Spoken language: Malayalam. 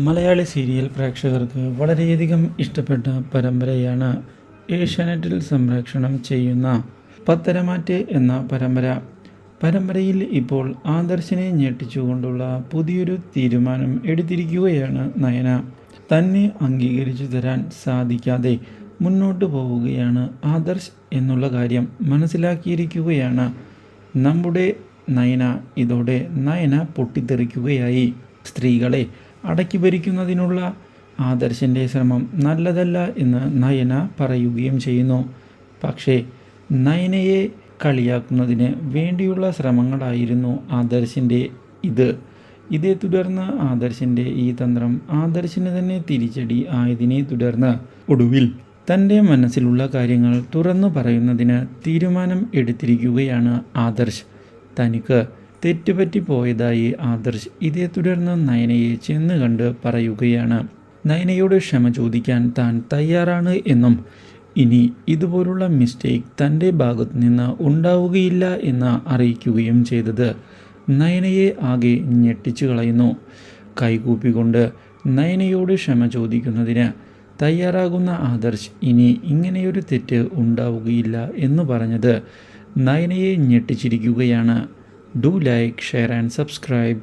മലയാളി സീരിയൽ പ്രേക്ഷകർക്ക് വളരെയധികം ഇഷ്ടപ്പെട്ട പരമ്പരയാണ് ഏഷ്യാനെറ്റിൽ സംപ്രേഷണം ചെയ്യുന്ന പത്തരമാറ്റ് എന്ന പരമ്പരയിൽ ഇപ്പോൾ ആദർശിനെ ഞെട്ടിച്ചുകൊണ്ടുള്ള പുതിയൊരു തീരുമാനം എടുത്തിരിക്കുകയാണ് നയന. തന്നെ അംഗീകരിച്ചു തരാൻ സാധിക്കാതെ മുന്നോട്ട് പോവുകയാണ് ആദർശ് എന്നുള്ള കാര്യം മനസ്സിലാക്കിയിരിക്കുകയാണ് നമ്മുടെ നയന. ഇതോടെ നയന പൊട്ടിത്തെറിക്കുകയായി. സ്ത്രീകളെ അടക്കി ഭരിക്കുന്നതിനുള്ള ആദർശിൻ്റെ ശ്രമം നല്ലതല്ല എന്ന് നയന പറയുകയും ചെയ്യുന്നു. പക്ഷേ നയനയെ കളിയാക്കുന്നതിന് വേണ്ടിയുള്ള ശ്രമങ്ങളായിരുന്നു ആദർശിൻ്റെ ഇതേ തുടർന്ന് ആദർശിൻ്റെ ഈ തന്ത്രം ആദർശിന് തന്നെ തിരിച്ചടി ആയതിനെ തുടർന്ന് ഒടുവിൽ തൻ്റെ മനസ്സിലുള്ള കാര്യങ്ങൾ തുറന്നു പറയുന്നതിന് തീരുമാനം എടുത്തിരിക്കുകയാണ് ആദർശ്. തനിക്ക് തെറ്റുപറ്റി പോയതായി ആദർശ് ഇതേ തുടർന്ന് നയനയെ ചെന്ന് കണ്ട് പറയുകയാണ്. നയനയോട് ക്ഷമ ചോദിക്കാൻ താൻ തയ്യാറാണ് എന്നും ഇനി ഇതുപോലുള്ള മിസ്റ്റേക്ക് തൻ്റെ ഭാഗത്തു നിന്ന് ഉണ്ടാവുകയില്ല എന്ന് അറിയിക്കുകയും ചെയ്തത് നയനയെ ആകെ ഞെട്ടിച്ചു കളയുന്നു. കൈകൂപ്പിക്കൊണ്ട് നയനയോട് ക്ഷമ ചോദിക്കുന്നതിന് തയ്യാറാകുന്ന ആദർശ് ഇനി ഇങ്ങനെയൊരു തെറ്റ് ഉണ്ടാവുകയില്ല എന്ന് പറഞ്ഞത് നയനയെ ഞെട്ടിച്ചിരിക്കുകയാണ്. Do like, share and subscribe.